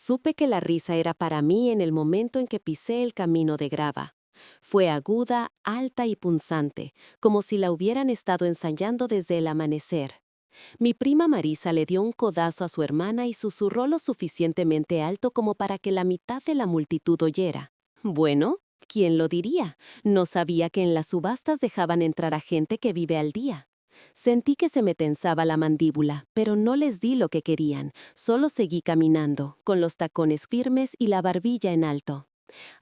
Supe que la risa era para mí en el momento en que pisé el camino de grava. Fue aguda, alta y punzante, como si la hubieran estado ensayando desde el amanecer. Mi prima Marisa le dio un codazo a su hermana y susurró lo suficientemente alto como para que la mitad de la multitud oyera. Bueno, ¿quién lo diría? No sabía que en las subastas dejaban entrar a gente que vive al día. Sentí que se me tensaba la mandíbula, pero no les di lo que querían, solo seguí caminando, con los tacones firmes y la barbilla en alto.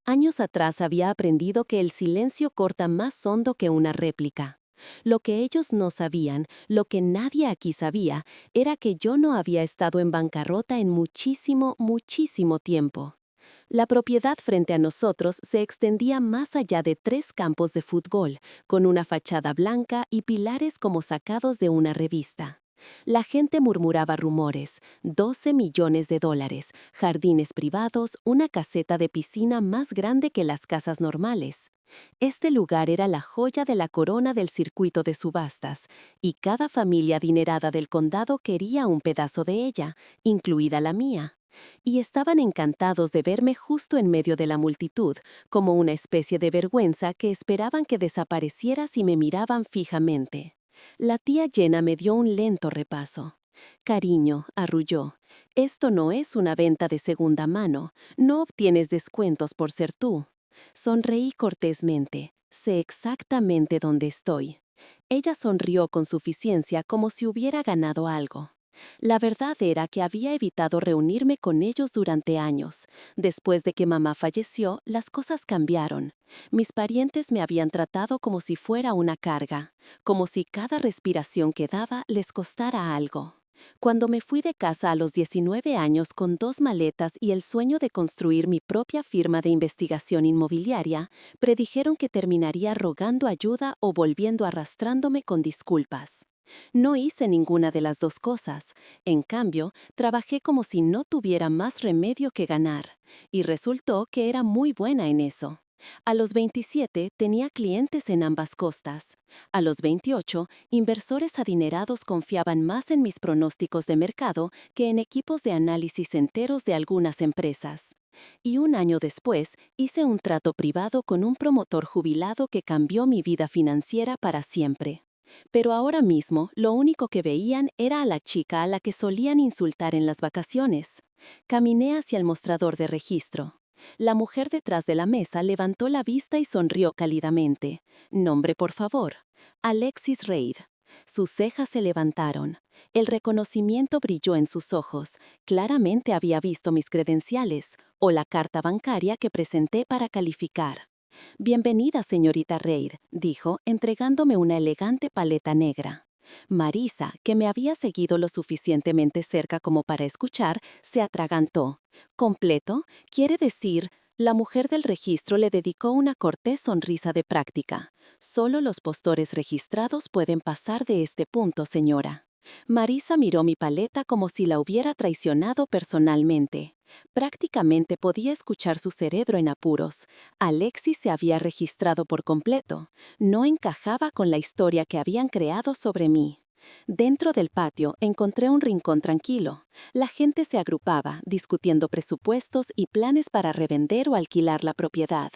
Años atrás había aprendido que el silencio corta más hondo que una réplica. Lo que ellos no sabían, lo que nadie aquí sabía, era que yo no había estado en bancarrota en muchísimo, muchísimo tiempo. La propiedad frente a nosotros se extendía más allá de 3 campos de fútbol, con una fachada blanca y pilares como sacados de una revista. La gente murmuraba rumores: 12 millones de dólares, jardines privados, una caseta de piscina más grande que las casas normales. Este lugar era la joya de la corona del circuito de subastas, y cada familia adinerada del condado quería un pedazo de ella, incluida la mía. Y estaban encantados de verme justo en medio de la multitud, como una especie de vergüenza que esperaban que desapareciera si me miraban fijamente. La tía Jenna me dio un lento repaso. Cariño, arrulló, esto no es una venta de segunda mano, no obtienes descuentos por ser tú. Sonreí cortésmente, sé exactamente dónde estoy. Ella sonrió con suficiencia como si hubiera ganado algo. La verdad era que había evitado reunirme con ellos durante años. Después de que mamá falleció, las cosas cambiaron. Mis parientes me habían tratado como si fuera una carga, como si cada respiración que daba les costara algo. Cuando me fui de casa a los 19 años con 2 maletas y el sueño de construir mi propia firma de investigación inmobiliaria, predijeron que terminaría rogando ayuda o volviendo arrastrándome con disculpas. No hice ninguna de las dos cosas. En cambio, trabajé como si no tuviera más remedio que ganar, y resultó que era muy buena en eso. A los 27 tenía clientes en ambas costas. A los 28, inversores adinerados confiaban más en mis pronósticos de mercado que en equipos de análisis enteros de algunas empresas. Y un año después, hice un trato privado con un promotor jubilado que cambió mi vida financiera para siempre. Pero ahora mismo, lo único que veían era a la chica a la que solían insultar en las vacaciones. Caminé hacia el mostrador de registro. La mujer detrás de la mesa levantó la vista y sonrió cálidamente. Nombre, por favor. Alexis Reid. Sus cejas se levantaron. El reconocimiento brilló en sus ojos. Claramente había visto mis credenciales o la carta bancaria que presenté para calificar. Bienvenida, señorita Reid, dijo, entregándome una elegante paleta negra. Marisa, que me había seguido lo suficientemente cerca como para escuchar, se atragantó. ¿Completo? Quiere decir... La mujer del registro le dedicó una cortés sonrisa de práctica. Solo los postores registrados pueden pasar de este punto, señora. Marisa miró mi paleta como si la hubiera traicionado personalmente. Prácticamente podía escuchar su cerebro en apuros. Alexis se había registrado por completo. No encajaba con la historia que habían creado sobre mí. Dentro del patio encontré un rincón tranquilo. La gente se agrupaba, discutiendo presupuestos y planes para revender o alquilar la propiedad.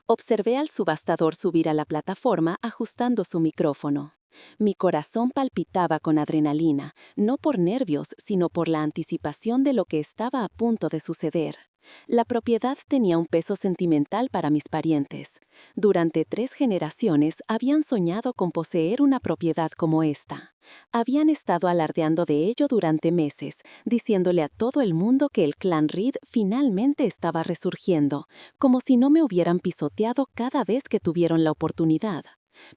Observé al subastador subir a la plataforma ajustando su micrófono. Mi corazón palpitaba con adrenalina, no por nervios, sino por la anticipación de lo que estaba a punto de suceder. La propiedad tenía un peso sentimental para mis parientes. Durante 3 generaciones habían soñado con poseer una propiedad como esta. Habían estado alardeando de ello durante meses, diciéndole a todo el mundo que el clan Reid finalmente estaba resurgiendo, como si no me hubieran pisoteado cada vez que tuvieron la oportunidad.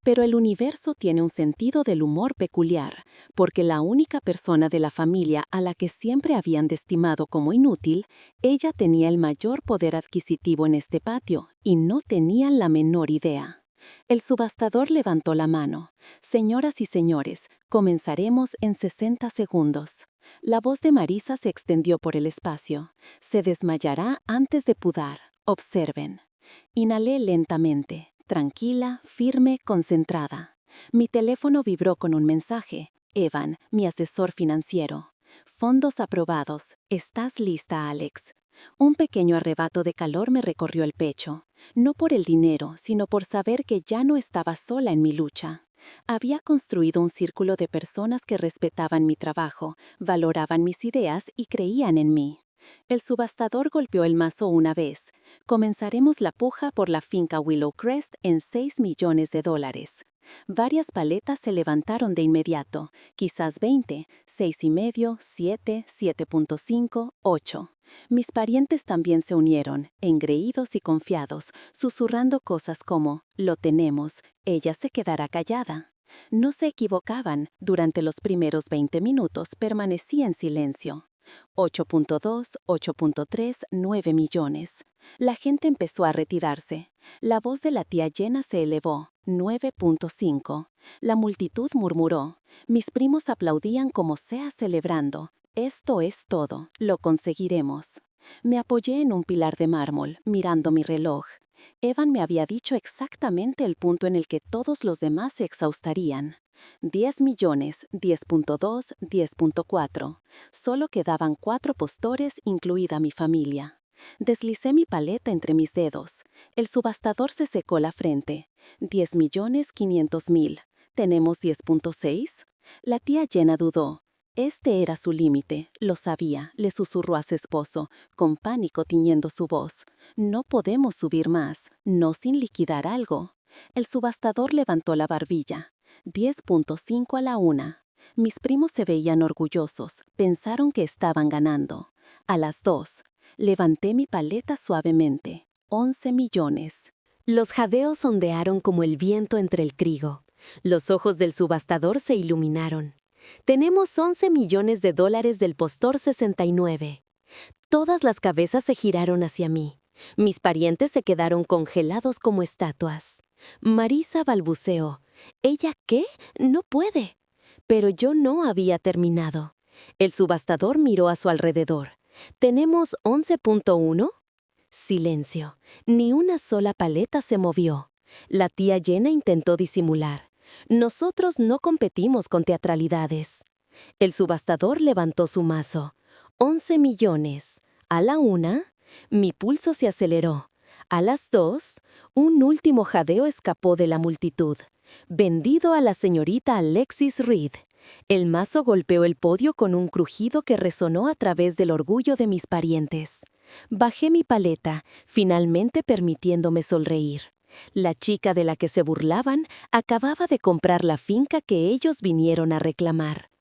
Pero el universo tiene un sentido del humor peculiar, porque la única persona de la familia a la que siempre habían desestimado como inútil, ella tenía el mayor poder adquisitivo en este patio y no tenían la menor idea. El subastador levantó la mano. Señoras y señores, comenzaremos en 60 segundos. La voz de Marisa se extendió por el espacio. Se desmayará antes de pudar. Observen. Inhalé lentamente, tranquila, firme, concentrada. Mi teléfono vibró con un mensaje. Evan, mi asesor financiero. Fondos aprobados. ¿Estás lista, Alex? Un pequeño arrebato de calor me recorrió el pecho, no por el dinero, sino por saber que ya no estaba sola en mi lucha. Había construido un círculo de personas que respetaban mi trabajo, valoraban mis ideas y creían en mí. El subastador golpeó el mazo una vez. Comenzaremos la puja por la finca Willow Crest en $6 millones. Varias paletas se levantaron de inmediato, quizás 20, 6,5, 7, 7,5, 8. Mis parientes también se unieron, engreídos y confiados, susurrando cosas como, lo tenemos, ella se quedará callada. No se equivocaban, durante los primeros 20 minutos permanecí en silencio. 8,2, 8,3, 9 millones. La gente empezó a retirarse. La voz de la tía Jenna se elevó, 9,5. La multitud murmuró. Mis primos aplaudían como sea celebrando. Esto es todo, lo conseguiremos. Me apoyé en un pilar de mármol, mirando mi reloj. Evan me había dicho exactamente el punto en el que todos los demás se exhaustarían. 10 millones, 10,2, 10,4. Solo quedaban 4 postores, incluida mi familia. Deslicé mi paleta entre mis dedos. El subastador se secó la frente. 10 millones 500 mil. ¿Tenemos 10,6? La tía Jenna dudó. Este era su límite, lo sabía, le susurró a su esposo, con pánico tiñendo su voz. No podemos subir más, no sin liquidar algo. El subastador levantó la barbilla. 10,5 a la 1. Mis primos se veían orgullosos, pensaron que estaban ganando. A las 2, levanté mi paleta suavemente. 11 millones. Los jadeos ondearon como el viento entre el trigo. Los ojos del subastador se iluminaron. Tenemos 11 millones de dólares del postor 69. Todas las cabezas se giraron hacia mí. Mis parientes se quedaron congelados como estatuas. Marisa balbuceó. ¿Ella qué? No puede. Pero yo no había terminado. El subastador miró a su alrededor. ¿Tenemos 11,1? Silencio. Ni una sola paleta se movió. La tía Jenna intentó disimular. Nosotros no competimos con teatralidades. El subastador levantó su mazo. 11 millones. A la 1, mi pulso se aceleró. A las 2, un último jadeo escapó de la multitud. Vendido a la señorita Alexis Reed. El mazo golpeó el podio con un crujido que resonó a través del orgullo de mis parientes. Bajé mi paleta, finalmente permitiéndome sonreír. La chica de la que se burlaban acababa de comprar la finca que ellos vinieron a reclamar.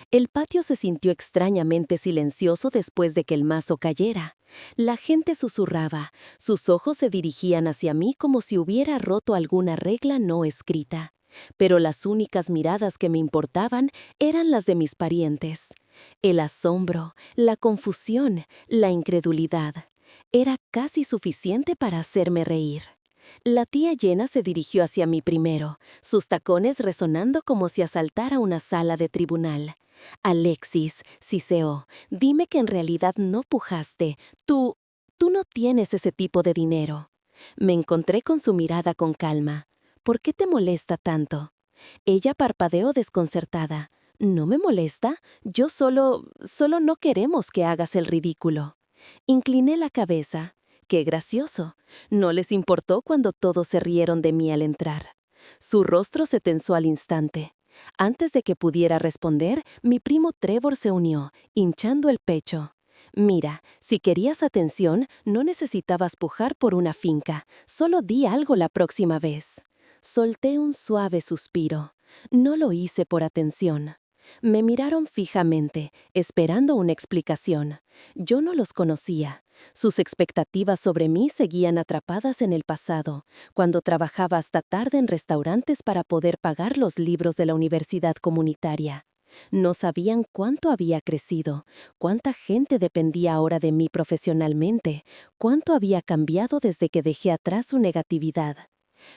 El patio se sintió extrañamente silencioso después de que el mazo cayera. La gente susurraba, sus ojos se dirigían hacia mí como si hubiera roto alguna regla no escrita. Pero las únicas miradas que me importaban eran las de mis parientes. El asombro, la confusión, la incredulidad. Era casi suficiente para hacerme reír. La tía Jenna se dirigió hacia mí primero, sus tacones resonando como si asaltara una sala de tribunal. Alexis, siseó, dime que en realidad no pujaste. Tú no tienes ese tipo de dinero. Me encontré con su mirada con calma. ¿Por qué te molesta tanto? Ella parpadeó desconcertada. ¿No me molesta? Yo solo no queremos que hagas el ridículo. Incliné la cabeza. ¡Qué gracioso! No les importó cuando todos se rieron de mí al entrar. Su rostro se tensó al instante. Antes de que pudiera responder, mi primo Trevor se unió, hinchando el pecho. Mira, si querías atención, no necesitabas pujar por una finca. Solo di algo la próxima vez. Solté un suave suspiro. No lo hice por atención. Me miraron fijamente, esperando una explicación. Yo no los conocía. Sus expectativas sobre mí seguían atrapadas en el pasado, cuando trabajaba hasta tarde en restaurantes para poder pagar los libros de la universidad comunitaria. No sabían cuánto había crecido, cuánta gente dependía ahora de mí profesionalmente, cuánto había cambiado desde que dejé atrás su negatividad.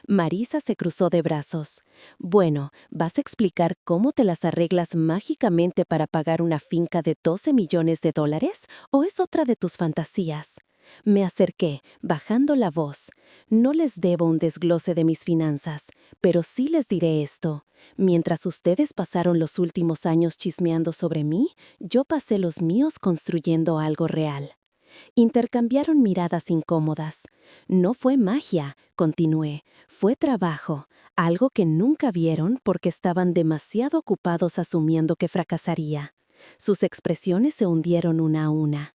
Marisa se cruzó de brazos. Bueno, ¿vas a explicar cómo te las arreglas mágicamente para pagar una finca de 12 millones de dólares? ¿O es otra de tus fantasías? Me acerqué, bajando la voz. No les debo un desglose de mis finanzas, pero sí les diré esto. Mientras ustedes pasaron los últimos años chismeando sobre mí, yo pasé los míos construyendo algo real. Intercambiaron miradas incómodas. No fue magia, continué, fue trabajo, algo que nunca vieron porque estaban demasiado ocupados asumiendo que fracasaría. Sus expresiones se hundieron una a una.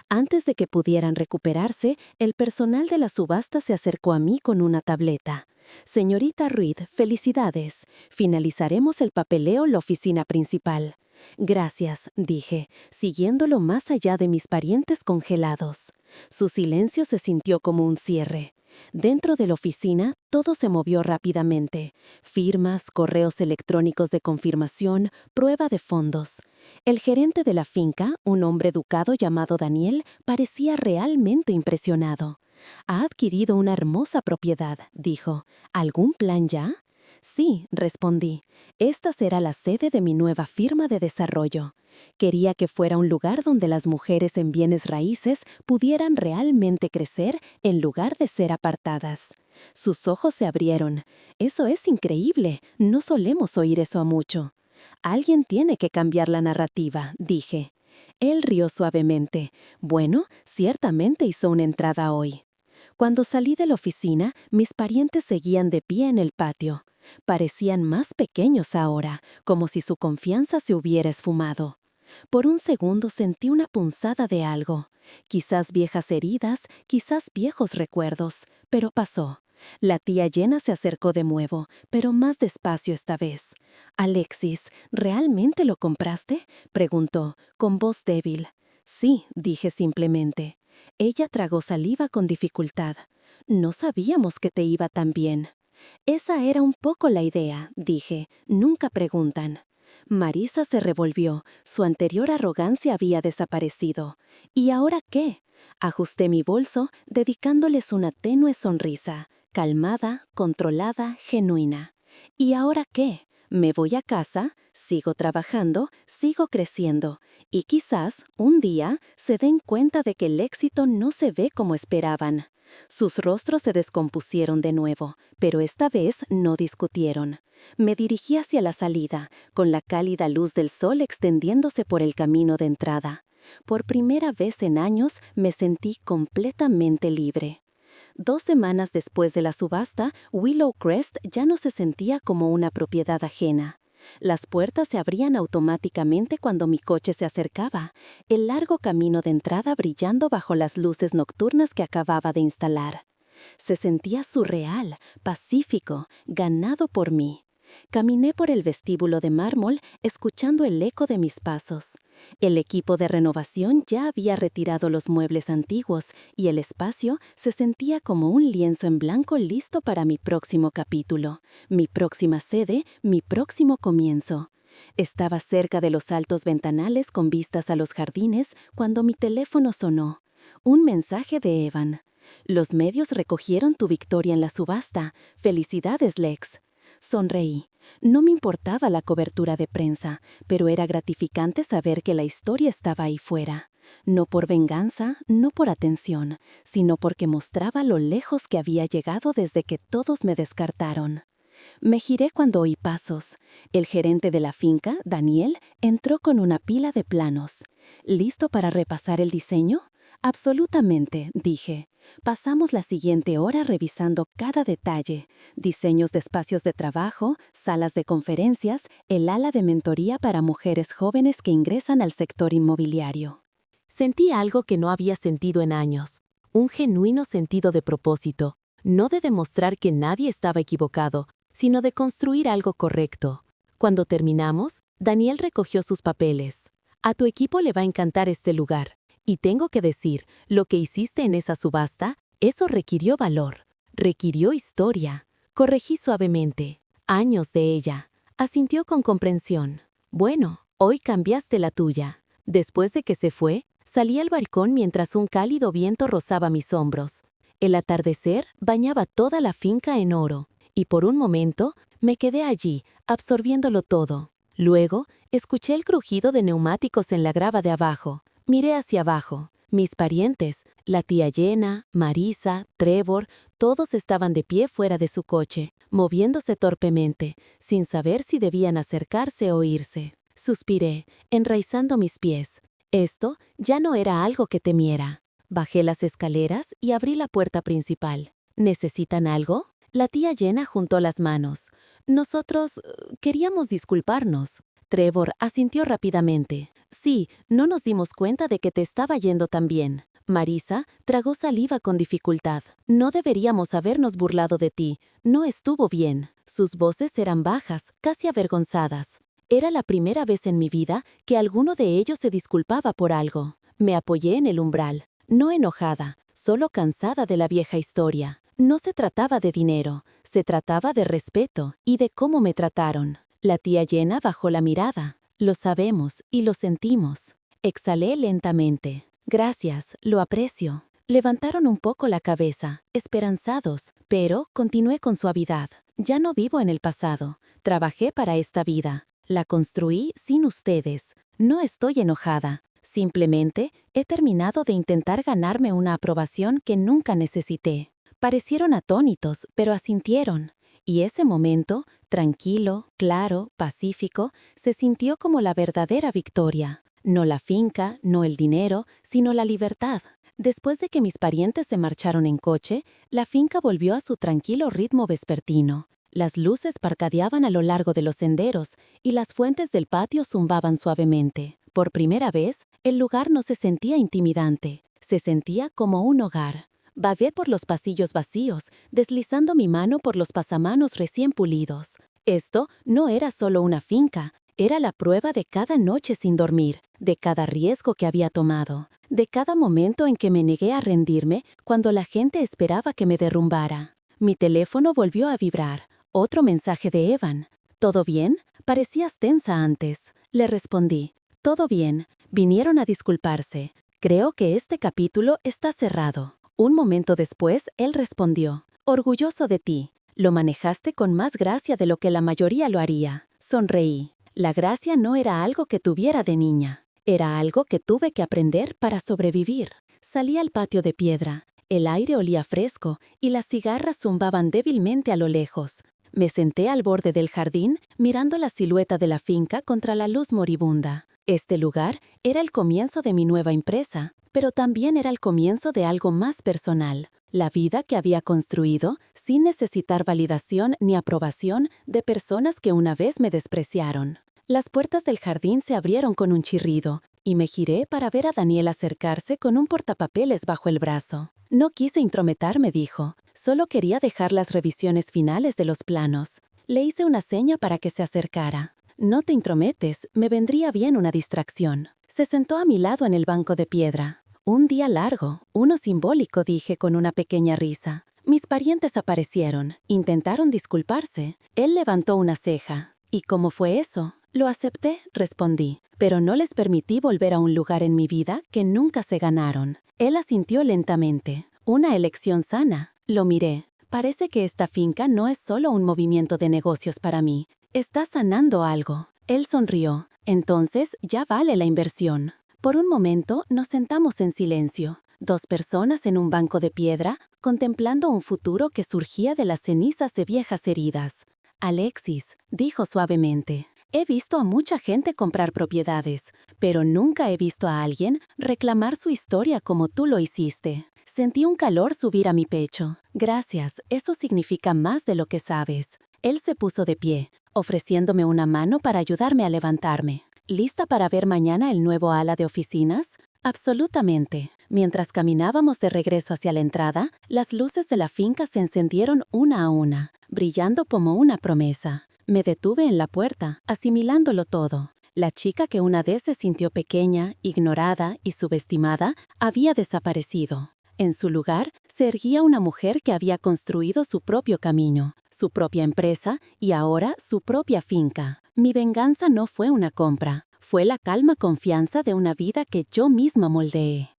Antes de que pudieran recuperarse, el personal de la subasta se acercó a mí con una tableta. Señorita Reed, felicidades. Finalizaremos el papeleo en la oficina principal. Gracias, dije, siguiéndolo más allá de mis parientes congelados. Su silencio se sintió como un cierre. Dentro de la oficina, todo se movió rápidamente. Firmas, correos electrónicos de confirmación, prueba de fondos. El gerente de la finca, un hombre educado llamado Daniel, parecía realmente impresionado. «Ha adquirido una hermosa propiedad», dijo. «¿Algún plan ya?» «Sí», respondí. «Esta será la sede de mi nueva firma de desarrollo». Quería que fuera un lugar donde las mujeres en bienes raíces pudieran realmente crecer en lugar de ser apartadas. Sus ojos se abrieron. «Eso es increíble, no solemos oír eso a mucho». «Alguien tiene que cambiar la narrativa», dije. Él rió suavemente. «Bueno, ciertamente hizo una entrada hoy». Cuando salí de la oficina, mis parientes seguían de pie en el patio. Parecían más pequeños ahora, como si su confianza se hubiera esfumado. Por un segundo sentí una punzada de algo. Quizás viejas heridas, quizás viejos recuerdos, pero pasó. La tía Jenna se acercó de nuevo, pero más despacio esta vez. «Alexis, ¿realmente lo compraste?», preguntó, con voz débil. «Sí», dije simplemente. Ella tragó saliva con dificultad. «No sabíamos que te iba tan bien». «Esa era un poco la idea», dije. «Nunca preguntan». Marisa se revolvió. Su anterior arrogancia había desaparecido. ¿Y ahora qué? Ajusté mi bolso, dedicándoles una tenue sonrisa, calmada, controlada, genuina. ¿Y ahora qué? Me voy a casa, sigo trabajando, sigo creciendo. Y quizás, un día, se den cuenta de que el éxito no se ve como esperaban. Sus rostros se descompusieron de nuevo, pero esta vez no discutieron. Me dirigí hacia la salida, con la cálida luz del sol extendiéndose por el camino de entrada. Por primera vez en años me sentí completamente libre. 2 semanas después de la subasta, Willow Crest ya no se sentía como una propiedad ajena. Las puertas se abrían automáticamente cuando mi coche se acercaba, el largo camino de entrada brillando bajo las luces nocturnas que acababa de instalar. Se sentía surreal, pacífico, ganado por mí. Caminé por el vestíbulo de mármol, escuchando el eco de mis pasos. El equipo de renovación ya había retirado los muebles antiguos y el espacio se sentía como un lienzo en blanco listo para mi próximo capítulo, mi próxima sede, mi próximo comienzo. Estaba cerca de los altos ventanales con vistas a los jardines cuando mi teléfono sonó. Un mensaje de Evan. «Los medios recogieron tu victoria en la subasta. Felicidades, Lex». Sonreí. No me importaba la cobertura de prensa, pero era gratificante saber que la historia estaba ahí fuera. No por venganza, no por atención, sino porque mostraba lo lejos que había llegado desde que todos me descartaron. Me giré cuando oí pasos. El gerente de la finca, Daniel, entró con una pila de planos. ¿Listo para repasar el diseño? Absolutamente, dije. Pasamos la siguiente hora revisando cada detalle: diseños de espacios de trabajo, salas de conferencias, el ala de mentoría para mujeres jóvenes que ingresan al sector inmobiliario. Sentí algo que no había sentido en años, un genuino sentido de propósito, no de demostrar que nadie estaba equivocado, sino de construir algo correcto. Cuando terminamos, Daniel recogió sus papeles. «A tu equipo le va a encantar este lugar. Y tengo que decir, lo que hiciste en esa subasta, eso requirió valor, requirió historia». Corregí suavemente. «Años de ella». Asintió con comprensión. «Bueno, hoy cambiaste la tuya». Después de que se fue, salí al balcón mientras un cálido viento rozaba mis hombros. El atardecer bañaba toda la finca en oro, y por un momento me quedé allí, absorbiéndolo todo. Luego, escuché el crujido de neumáticos en la grava de abajo. Miré hacia abajo. Mis parientes, la tía Jenna, Marisa, Trevor, todos estaban de pie fuera de su coche, moviéndose torpemente, sin saber si debían acercarse o irse. Suspiré, enraizando mis pies. Esto ya no era algo que temiera. Bajé las escaleras y abrí la puerta principal. ¿Necesitan algo? La tía Jenna juntó las manos. Nosotros queríamos disculparnos. Trevor asintió rápidamente. Sí, no nos dimos cuenta de que te estaba yendo tan bien. Marisa tragó saliva con dificultad. No deberíamos habernos burlado de ti. No estuvo bien. Sus voces eran bajas, casi avergonzadas. Era la primera vez en mi vida que alguno de ellos se disculpaba por algo. Me apoyé en el umbral. No enojada, solo cansada de la vieja historia. No se trataba de dinero, se trataba de respeto y de cómo me trataron. La tía Jenna bajó la mirada. Lo sabemos y lo sentimos. Exhalé lentamente. Gracias, lo aprecio. Levantaron un poco la cabeza, esperanzados, pero continué con suavidad. Ya no vivo en el pasado. Trabajé para esta vida. La construí sin ustedes. No estoy enojada. Simplemente he terminado de intentar ganarme una aprobación que nunca necesité. Parecieron atónitos, pero asintieron. Y ese momento, tranquilo, claro, pacífico, se sintió como la verdadera victoria. No la finca, no el dinero, sino la libertad. Después de que mis parientes se marcharon en coche, la finca volvió a su tranquilo ritmo vespertino. Las luces parpadeaban a lo largo de los senderos y las fuentes del patio zumbaban suavemente. Por primera vez, el lugar no se sentía intimidante, se sentía como un hogar. Vagué por los pasillos vacíos, deslizando mi mano por los pasamanos recién pulidos. Esto no era solo una finca, era la prueba de cada noche sin dormir, de cada riesgo que había tomado, de cada momento en que me negué a rendirme cuando la gente esperaba que me derrumbara. Mi teléfono volvió a vibrar. Otro mensaje de Evan. ¿Todo bien? Parecías tensa antes. Le respondí. Todo bien. Vinieron a disculparse. Creo que este capítulo está cerrado. Un momento después, él respondió. Orgulloso de ti. Lo manejaste con más gracia de lo que la mayoría lo haría. Sonreí. La gracia no era algo que tuviera de niña. Era algo que tuve que aprender para sobrevivir. Salí al patio de piedra. El aire olía fresco y las cigarras zumbaban débilmente a lo lejos. Me senté al borde del jardín, mirando la silueta de la finca contra la luz moribunda. Este lugar era el comienzo de mi nueva empresa, pero también era el comienzo de algo más personal. La vida que había construido sin necesitar validación ni aprobación de personas que una vez me despreciaron. Las puertas del jardín se abrieron con un chirrido, y me giré para ver a Daniel acercarse con un portapapeles bajo el brazo. No quise intrometerme, dijo. Solo quería dejar las revisiones finales de los planos. Le hice una seña para que se acercara. No te intrometes, me vendría bien una distracción. Se sentó a mi lado en el banco de piedra. Un día largo, uno simbólico, dije con una pequeña risa. Mis parientes aparecieron, intentaron disculparse. Él levantó una ceja. ¿Y cómo fue eso? Lo acepté, respondí, pero no les permití volver a un lugar en mi vida que nunca se ganaron. Él asintió lentamente. Una elección sana. Lo miré. Parece que esta finca no es solo un movimiento de negocios para mí. Está sanando algo. Él sonrió. Entonces ya vale la inversión. Por un momento nos sentamos en silencio. Dos personas en un banco de piedra, contemplando un futuro que surgía de las cenizas de viejas heridas. Alexis, dijo suavemente. He visto a mucha gente comprar propiedades, pero nunca he visto a alguien reclamar su historia como tú lo hiciste. Sentí un calor subir a mi pecho. Gracias, eso significa más de lo que sabes. Él se puso de pie, ofreciéndome una mano para ayudarme a levantarme. ¿Lista para ver mañana el nuevo ala de oficinas? Absolutamente. Mientras caminábamos de regreso hacia la entrada, las luces de la finca se encendieron una a una, brillando como una promesa. Me detuve en la puerta, asimilándolo todo. La chica que una vez se sintió pequeña, ignorada y subestimada, había desaparecido. En su lugar, se erguía una mujer que había construido su propio camino, su propia empresa y ahora su propia finca. Mi venganza no fue una compra, fue la calma confianza de una vida que yo misma moldeé.